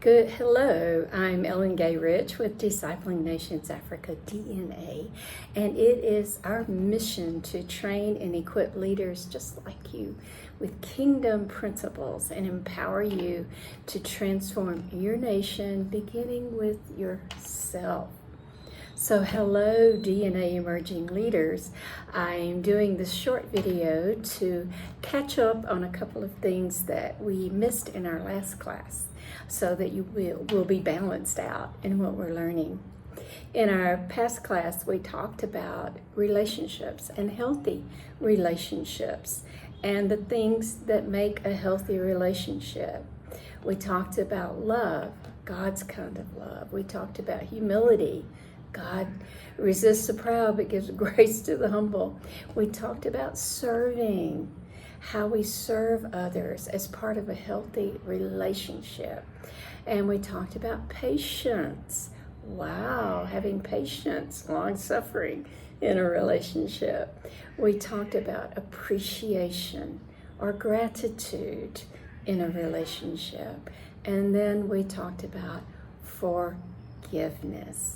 Good. Hello, I'm Ellen Gay Rich with Discipling Nations Africa DNA, and it is our mission to train and equip leaders just like you with kingdom principles and empower you to transform your nation, beginning with yourself. So hello, DNA Emerging Leaders. I'm doing this short video to catch up on a couple of things that we missed in our last class so that you will be balanced out in what we're learning. In our past class, we talked about relationships and healthy relationships and the things that make a healthy relationship. We talked about love, God's kind of love. We talked about humility. God resists the proud but gives grace to the humble. We talked about serving, how we serve others as part of a healthy relationship. And we talked about patience. Wow, having patience, long suffering in a relationship. We talked about appreciation or gratitude in a relationship. And then we talked about forgiveness.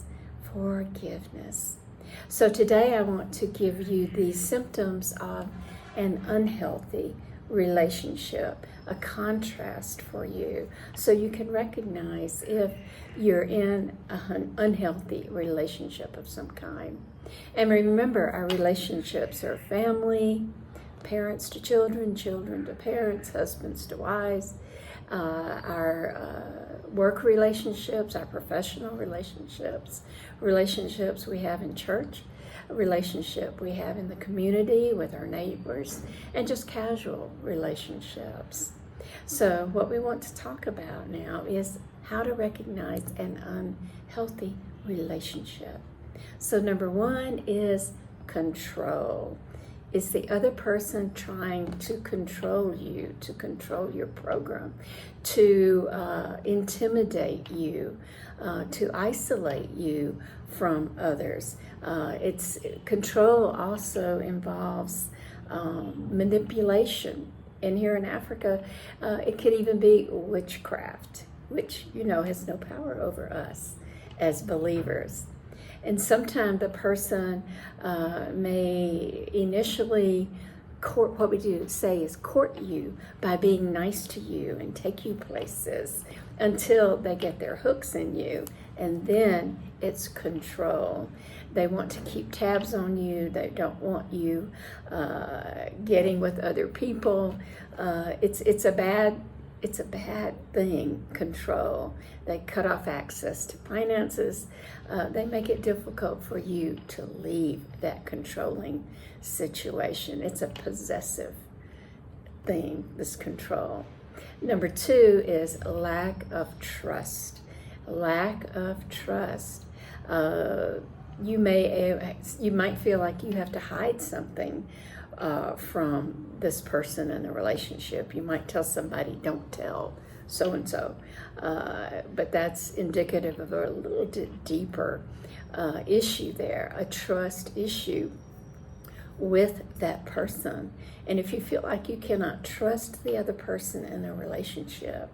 So today I want to give you the symptoms of an unhealthy relationship, a contrast for you, so you can recognize if you're in an unhealthy relationship of some kind. And remember, our relationships are family, parents to children, children to parents, husbands to wives, our work relationships, our professional relationships, relationships we have in church, a relationship we have in the community with our neighbors, and just casual relationships. So what we want to talk about now is how to recognize an unhealthy relationship. So number one is control. Is the other person trying to control you, to control your program, to intimidate you, to isolate you from others? Control also involves manipulation. And here in Africa, it could even be witchcraft, which, has no power over us as believers. And sometimes the person may initially court you by being nice to you and take you places until they get their hooks in you. And then it's control. They want to keep tabs on you. They don't want you getting with other people. It's a bad thing, control. They cut off access to finances. They make it difficult for you to leave that controlling situation. It's a possessive thing, this control. Number two is lack of trust. Lack of trust. You might feel like you have to hide something from this person in the relationship. You might tell somebody, don't tell so-and-so, but that's indicative of a little deeper issue there, a trust issue with that person. And if you feel like you cannot trust the other person in a relationship,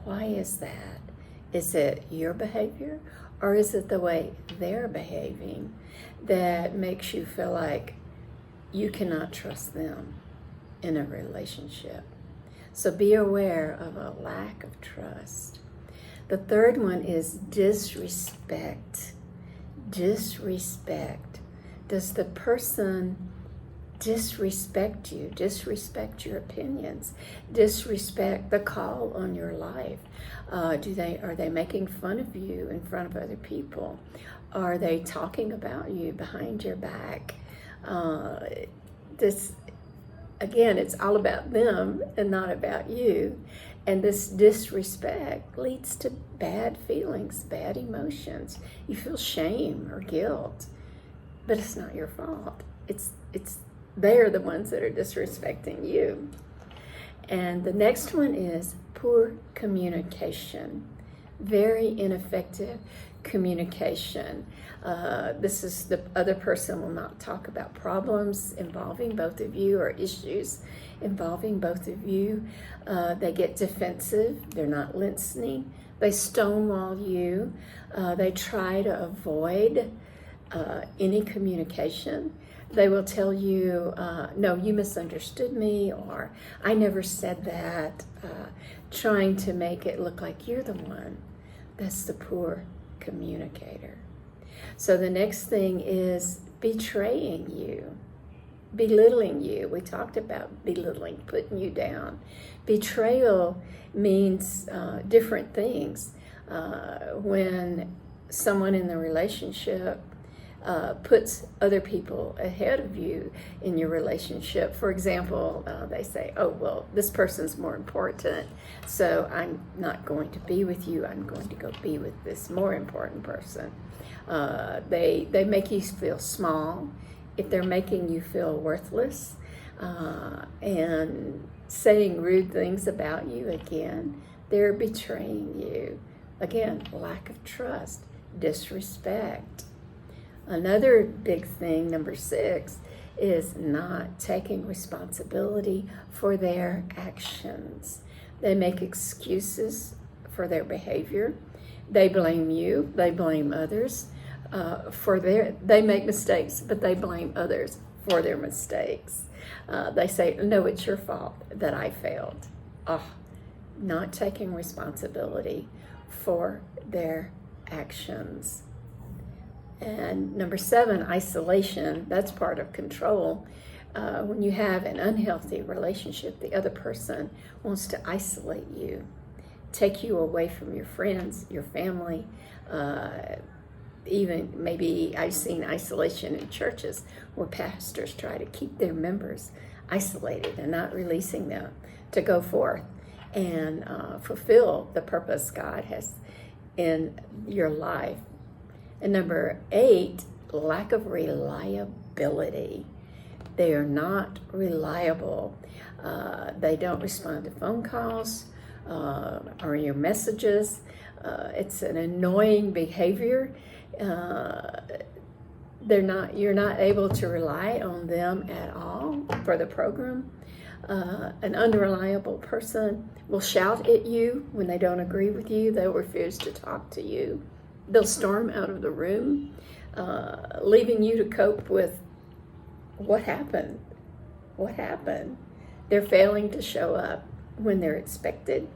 why is that? Is it your behavior, or is it the way they're behaving that makes you feel like you cannot trust them in a relationship? So be aware of a lack of trust. The third one is disrespect. Disrespect. Does the person disrespect you, disrespect your opinions, disrespect the call on your life? Are they making fun of you in front of other people? Are they talking about you behind your back? Again, it's all about them and not about you. And this disrespect leads to bad feelings, bad emotions. You feel shame or guilt, but it's not your fault. They're the ones that are disrespecting you. And the next one is poor communication. Very ineffective communication. This is the other person will not talk about problems involving both of you or issues involving both of you. They get defensive. They're not listening. They stonewall you. They try to avoid any communication. They will tell you, no, you misunderstood me, or I never said that, trying to make it look like you're the one that's the poor communicator. So the next thing is betraying you, belittling you. We talked about belittling, putting you down. Betrayal means different things. When someone in the relationship puts other people ahead of you in your relationship. For example, they say, oh, well, this person's more important, so I'm not going to be with you. I'm going to go be with this more important person. They make you feel small. If they're making you feel worthless and saying rude things about you, again, they're betraying you. Again, lack of trust, disrespect. Another big thing, number 6, is not taking responsibility for their actions. They make excuses for their behavior. They blame you. They blame others they make mistakes, but they blame others for their mistakes. They say, no, it's your fault that I failed. Not taking responsibility for their actions. And number 7, isolation. That's part of control. When you have an unhealthy relationship, the other person wants to isolate you, take you away from your friends, your family. Even maybe I've seen isolation in churches where pastors try to keep their members isolated and not releasing them to go forth and fulfill the purpose God has in your life. And number 8, lack of reliability. They are not reliable. They don't respond to phone calls or your messages. It's an annoying behavior. You're not able to rely on them at all for the program. An unreliable person will shout at you when they don't agree with you. They'll refuse to talk to you. They'll storm out of the room, leaving you to cope with what happened. What happened? They're failing to show up when they're expected,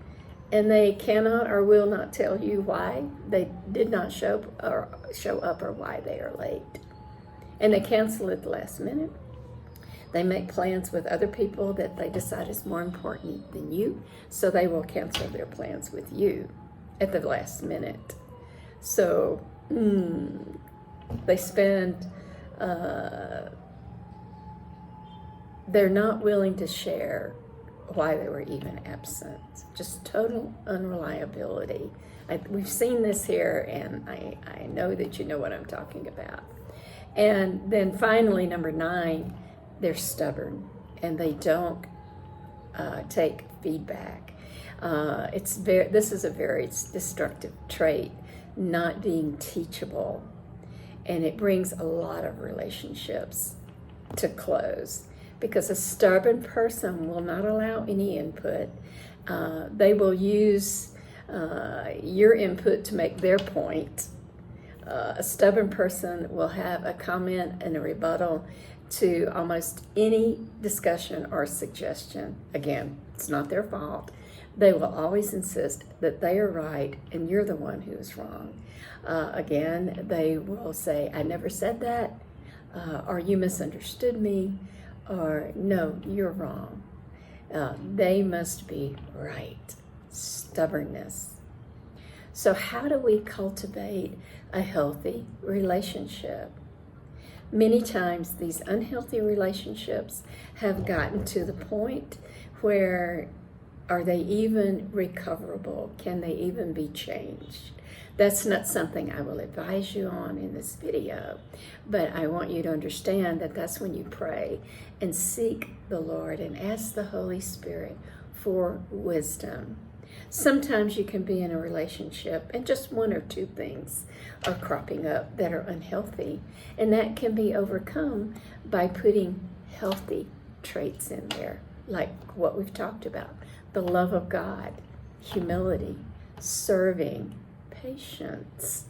and they cannot or will not tell you why they did not show up or why they are late. And they cancel at the last minute. They make plans with other people that they decide is more important than you, so they will cancel their plans with you at the last minute. So they spend, they're not willing to share why they were even absent. Just total unreliability. We've seen this here, and I know that you know what I'm talking about. And then finally, number 9, they're stubborn, and they don't take feedback. This is a very destructive trait, not being teachable, and it brings a lot of relationships to close, because a stubborn person will not allow any input. They will use your input to make their point. A stubborn person will have a comment and a rebuttal to almost any discussion or suggestion. Again, it's not their fault. They will always insist that they are right and you're the one who is wrong. Again, they will say, I never said that, or you misunderstood me, or no, you're wrong. They must be right. Stubbornness. So how do we cultivate a healthy relationship? Many times these unhealthy relationships have gotten to the point where, are they even recoverable? Can they even be changed? That's not something I will advise you on in this video, but I want you to understand that that's when you pray and seek the Lord and ask the Holy Spirit for wisdom. Sometimes you can be in a relationship and just one or two things are cropping up that are unhealthy, and that can be overcome by putting healthy traits in there, like what we've talked about: the love of God, humility, serving, patience,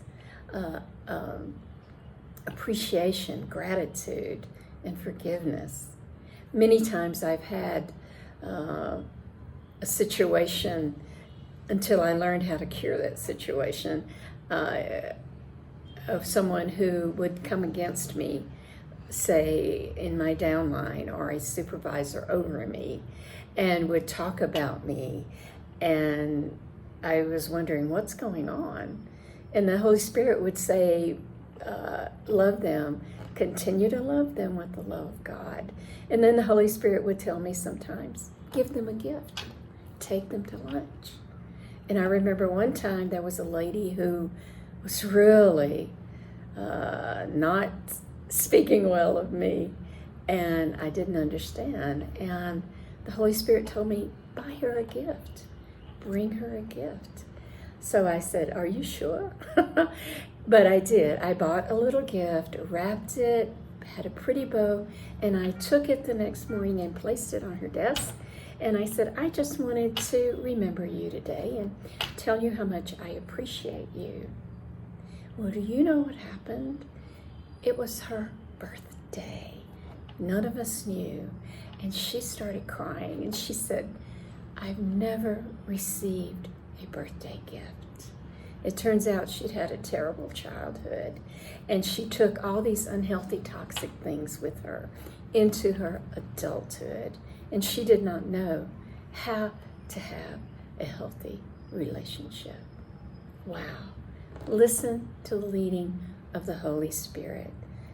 appreciation, gratitude, and forgiveness. Many times I've had a situation, until I learned how to cure that situation, of someone who would come against me, say in my downline, or a supervisor over me, and would talk about me, and I was wondering what's going on. And the Holy Spirit would say, love them, continue to love them with the love of God. And then the Holy Spirit would tell me sometimes, give them a gift, take them to lunch. And I remember one time there was a lady who was really not speaking well of me, and I didn't understand. And the Holy Spirit told me, buy her a gift, bring her a gift. So I said, are you sure? But I did. I bought a little gift, wrapped it, had a pretty bow, and I took it the next morning and placed it on her desk. And I said, I just wanted to remember you today and tell you how much I appreciate you. Well, do you know what happened? It was her birthday. None of us knew. And she started crying, and she said, I've never received a birthday gift. It turns out she'd had a terrible childhood, and she took all these unhealthy, toxic things with her into her adulthood, and she did not know how to have a healthy relationship. Wow. Listen to the leading of the Holy Spirit.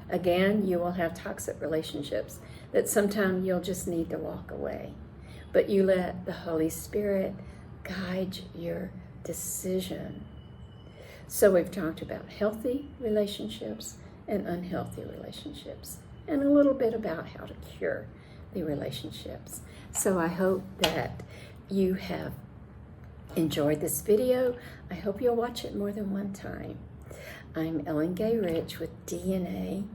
Again, you will have toxic relationships that sometimes you'll just need to walk away, but you let the Holy Spirit guide your decision. So we've talked about healthy relationships and unhealthy relationships, and a little bit about how to cure the relationships. So I hope that you have enjoyed this video. I hope you'll watch it more than one time. I'm Ellen Gay Rich with DNA.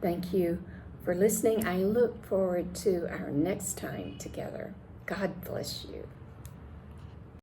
Thank you for listening. I look forward to our next time together. God bless you.